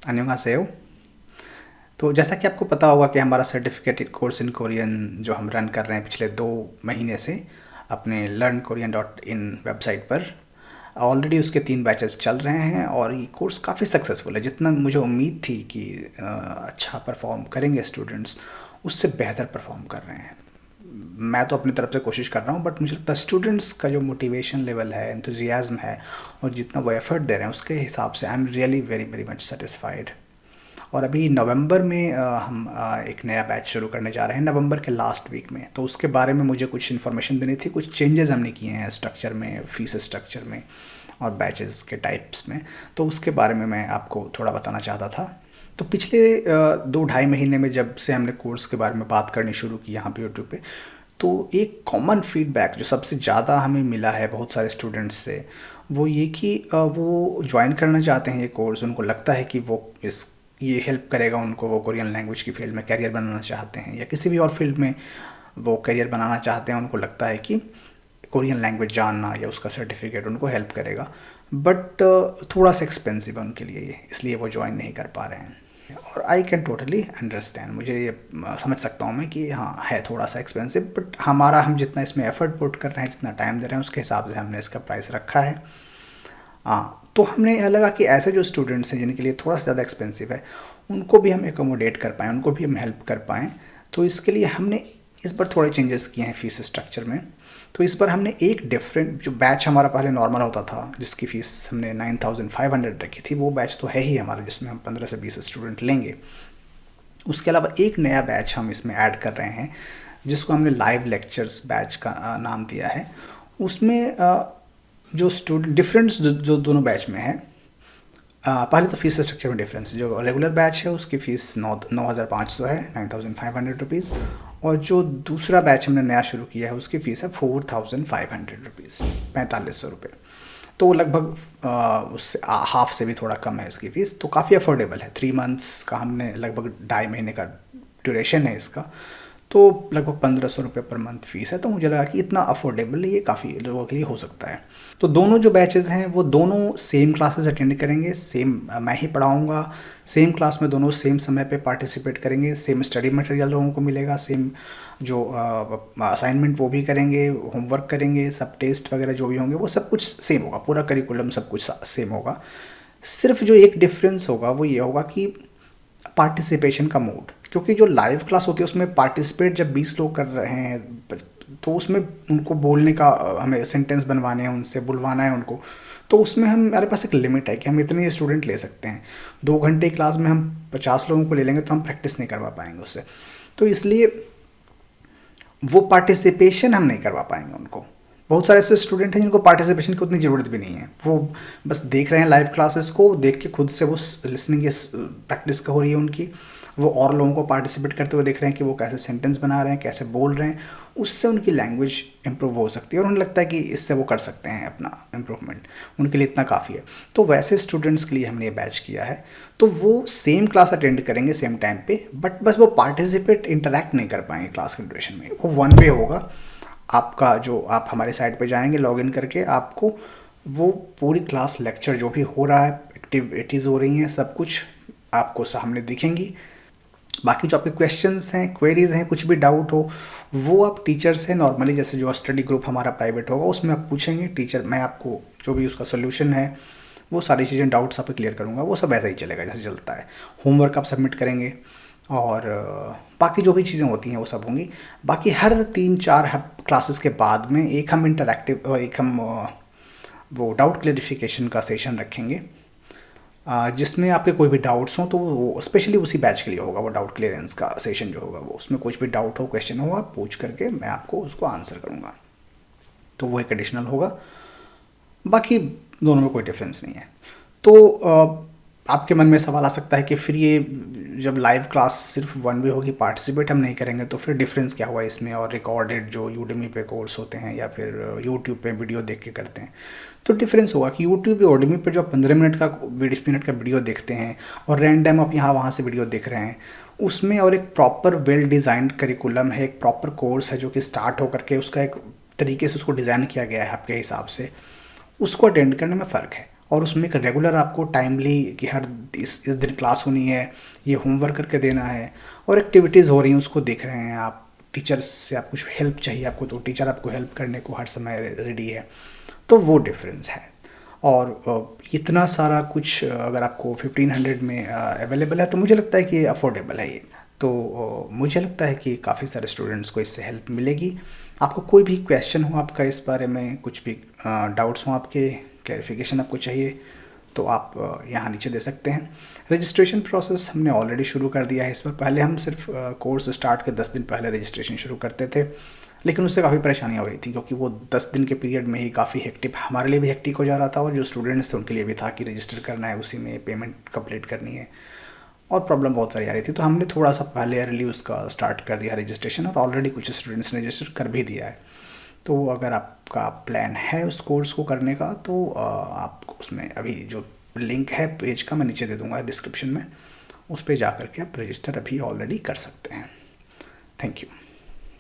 안녕하세요। तो जैसा कि आपको पता होगा कि हमारा सर्टिफिकेट कोर्स इन कोरियन जो हम रन कर रहे हैं पिछले 2 महीने से अपने learnkorean.in वेबसाइट पर, ऑलरेडी उसके 3 बैचेस चल रहे हैं और ये कोर्स काफ़ी सक्सेसफुल है। जितना मुझे उम्मीद थी कि अच्छा परफॉर्म करेंगे स्टूडेंट्स, उससे बेहतर परफॉर्म कर रहे हैं। मैं तो अपनी तरफ से कोशिश कर रहा हूँ, बट मुझे लगता है स्टूडेंट्स का जो मोटिवेशन लेवल है, एंथुजियाज्म है और जितना वो एफर्ट दे रहे हैं उसके हिसाब से I am really very very much satisfied. और अभी नवंबर में हम एक नया बैच शुरू करने जा रहे हैं, नवंबर के लास्ट वीक में। तो उसके बारे में मुझे कुछ इन्फॉर्मेशन देनी थी। कुछ चेंजेस हमने किए हैं स्ट्रक्चर में, फीस स्ट्रक्चर में और बैचेस के टाइप्स में। तो उसके बारे में मैं आपको थोड़ा बताना चाहता था। तो पिछले 2 ढाई महीने में जब से हमने कोर्स के बारे में बात करनी शुरू की यहाँ पे यूट्यूब पे, तो एक कॉमन फीडबैक जो सबसे ज़्यादा हमें मिला है बहुत सारे स्टूडेंट्स से, वो ये कि वो ज्वाइन करना चाहते हैं ये कोर्स। उनको लगता है कि वो ये हेल्प करेगा उनको, वो कोरियन लैंग्वेज की फील्ड में करियर बनाना चाहते हैं या किसी भी और फील्ड में वो करियर बनाना चाहते हैं। उनको लगता है कि कोरियन लैंग्वेज जानना या उसका सर्टिफिकेट उनको हेल्प करेगा, बट थोड़ा सा एक्सपेंसिव है उनके लिए ये, इसलिए वो ज्वाइन नहीं कर पा रहे हैं। और आई कैन टोटली अंडरस्टैंड, मुझे ये समझ सकता हूँ मैं कि हाँ है थोड़ा सा एक्सपेंसिव, बट हम जितना इसमें एफर्ट पुट कर रहे हैं, जितना टाइम दे रहे हैं, उसके हिसाब से हमने इसका प्राइस रखा है। हाँ, तो हमने लगा कि ऐसे जो स्टूडेंट्स हैं जिनके लिए थोड़ा सा ज़्यादा एक्सपेंसिव है, उनको भी हम एकोमोडेट कर पाएँ, उनको भी हम हेल्प कर पाएँ। तो इसके लिए हमने इस बार थोड़े चेंजेस किए हैं फ़ीस स्ट्रक्चर में। तो इस बार हमने एक डिफरेंट, जो बैच हमारा पहले नॉर्मल होता था जिसकी फ़ीस हमने 9500 रखी थी, वो बैच तो है ही हमारा जिसमें हम 15 से 20 स्टूडेंट लेंगे। उसके अलावा एक नया बैच हम इसमें ऐड कर रहे हैं जिसको हमने लाइव लेक्चर्स बैच का नाम दिया है। उसमें जो स्टूडेंट डिफरेंस जो दोनों बैच में है, पहले तो फीस स्ट्रक्चर में डिफरेंस, जो रेगुलर बैच है उसकी फ़ीस 9,500 है, 9,500 रुपीज़। और जो दूसरा बैच हमने नया शुरू किया है उसकी फ़ीस है 4,500 रुपीज़, 4500 रुपये। तो लगभग उससे हाफ से भी थोड़ा कम है इसकी फ़ीस। तो काफ़ी अफोर्डेबल है। 3 मंथ्स का हमने, लगभग 2.5 महीने का ड्यूरेशन है इसका, तो लगभग 1500 रुपये पर मंथ फ़ीस है। तो मुझे लगा कि इतना अफोर्डेबल ये काफ़ी लोगों के लिए हो सकता है। तो दोनों जो बैचेज़ हैं वो दोनों सेम क्लासेस अटेंड करेंगे, सेम मैं ही पढ़ाऊँगा, सेम क्लास में दोनों सेम समय पे पार्टिसिपेट करेंगे, सेम स्टडी मटेरियल लोगों को मिलेगा, सेम जो असाइनमेंट वो भी करेंगे, होमवर्क करेंगे, सब टेस्ट वगैरह जो भी होंगे वो सब कुछ सेम होगा, पूरा करिकुलम सब कुछ सेम होगा। सिर्फ जो एक डिफरेंस होगा वो ये होगा कि पार्टिसिपेशन का मोड, क्योंकि जो लाइव क्लास होती है उसमें पार्टिसिपेट जब 20 लोग कर रहे हैं तो उसमें उनको बोलने का, हमें सेंटेंस बनवाने हैं, उनसे बुलवाना है उनको। तो उसमें हमारे पास एक लिमिट है कि हम इतने स्टूडेंट ले सकते हैं। 2 घंटे क्लास में हम 50 लोगों को ले लेंगे तो हम प्रैक्टिस नहीं करवा पाएंगे उससे। तो इसलिए वो पार्टिसिपेशन हम नहीं करवा पाएंगे उनको। बहुत सारे ऐसे स्टूडेंट हैं जिनको पार्टिसिपेशन की उतनी ज़रूरत भी नहीं है, वो बस देख रहे हैं लाइव क्लासेस को, देख के खुद से वो लिसनिंग की प्रैक्टिस हो रही है उनकी। वो और लोगों को पार्टिसिपेट करते हुए देख रहे हैं कि वो कैसे सेंटेंस बना रहे हैं, कैसे बोल रहे हैं। उससे उनकी लैंग्वेज इंप्रूव हो सकती है और उन्हें लगता है कि इससे वो कर सकते हैं अपना इम्प्रूवमेंट, उनके लिए इतना काफ़ी है। तो वैसे स्टूडेंट्स के लिए हमने ये बैच किया है। तो वो सेम क्लास अटेंड करेंगे सेम टाइम पे, बट बस वो पार्टिसिपेट, इंटरेक्ट नहीं कर पाएंगे क्लास के ड्यूरेशन में। वो वन वे होगा आपका, जो आप हमारे साइट पे जाएंगे लॉगिन करके, आपको वो पूरी क्लास लेक्चर जो भी हो रहा है, एक्टिविटीज़ हो रही हैं, सब कुछ आपको सामने दिखेंगी। बाकी जो आपके क्वेश्चंस हैं, क्वेरीज हैं, कुछ भी डाउट हो, वो आप टीचर से नॉर्मली, जैसे जो स्टडी ग्रुप हमारा प्राइवेट होगा उसमें आप पूछेंगे, टीचर मैं आपको जो भी उसका सोल्यूशन है वो सारी चीज़ें, डाउट्स आप क्लियर करूँगा। वो सब ऐसा ही चलेगा जैसे चलता है। होमवर्क आप सबमिट करेंगे और बाकी जो भी चीज़ें होती हैं वो सब होंगी। बाकी हर 3-4 क्लासेस के बाद में एक हम इंटरैक्टिव, एक हम वो डाउट क्लेरिफिकेशन का सेशन रखेंगे, जिसमें आपके कोई भी डाउट्स हों तो वो स्पेशली उसी बैच के लिए होगा। वो डाउट क्लियरेंस का सेशन जो होगा, वो उसमें कुछ भी डाउट हो, क्वेश्चन हो, आप पूछ करके मैं आपको उसको आंसर करूँगा। तो वो एक एडिशनल होगा। बाकी दोनों में कोई डिफरेंस नहीं है। तो आपके मन में सवाल आ सकता है कि फिर ये जब लाइव क्लास सिर्फ वन वे होगी, पार्टिसिपेट हम नहीं करेंगे, तो फिर डिफरेंस क्या हुआ इसमें और रिकॉर्डेड जो यूडेमी पे कोर्स होते हैं या फिर यूट्यूब पे वीडियो देख के करते हैं। तो डिफरेंस होगा कि यूट्यूब पे, यूडेमी पे जो आप 15 मिनट का 20 मिनट का वीडियो देखते हैं और रैंडम आप यहाँ वहाँ से वीडियो देख रहे हैं, उसमें और एक प्रॉपर वेल डिज़ाइंड करिकुलम है, एक प्रॉपर कोर्स है जो कि स्टार्ट होकर के उसका एक तरीके से उसको डिज़ाइन किया गया है आपके हिसाब से, उसको अटेंड करने में फ़र्क है। और उसमें एक रेगुलर आपको टाइमली कि हर इस दिन क्लास होनी है, ये होमवर्क करके देना है और एक्टिविटीज़ हो रही हैं उसको देख रहे हैं आप। टीचर्स से आप कुछ हेल्प चाहिए आपको तो टीचर आपको हेल्प करने को हर समय रेडी है। तो वो डिफरेंस है। और इतना सारा कुछ अगर आपको 1500 में अवेलेबल है तो मुझे लगता है कि अफोर्डेबल है ये। तो मुझे लगता है कि काफ़ी सारे स्टूडेंट्स को इससे हेल्प मिलेगी। आपको कोई भी क्वेश्चन हो आपका इस बारे में, कुछ भी डाउट्स हों आपके, क्लैरिफिकेशन आपको चाहिए, तो आप यहाँ नीचे दे सकते हैं। रजिस्ट्रेशन प्रोसेस हमने ऑलरेडी शुरू कर दिया है इस बार। पहले हम सिर्फ कोर्स स्टार्ट के 10 दिन पहले रजिस्ट्रेशन शुरू करते थे, लेकिन उससे काफ़ी परेशानियाँ हो रही थी क्योंकि वो 10 दिन के पीरियड में ही काफ़ी हेक्टिक, हमारे लिए भी हेक्टिक हो जा रहा था और जो स्टूडेंट्स थे उनके लिए भी था कि रजिस्टर करना है, उसी में पेमेंट कंप्लीट करनी है और प्रॉब्लम बहुत सारी आ रही थी। तो हमने थोड़ा सा पहले अर्ली उसका स्टार्ट कर दिया रजिस्ट्रेशन और ऑलरेडी कुछ स्टूडेंट्स ने रजिस्टर कर भी दिया है। तो अगर आपका प्लान है उस कोर्स को करने का तो आप उसमें अभी जो लिंक है पेज का मैं नीचे दे दूँगा डिस्क्रिप्शन में, उस पर जा कर के आप रजिस्टर अभी ऑलरेडी कर सकते हैं। Thank you.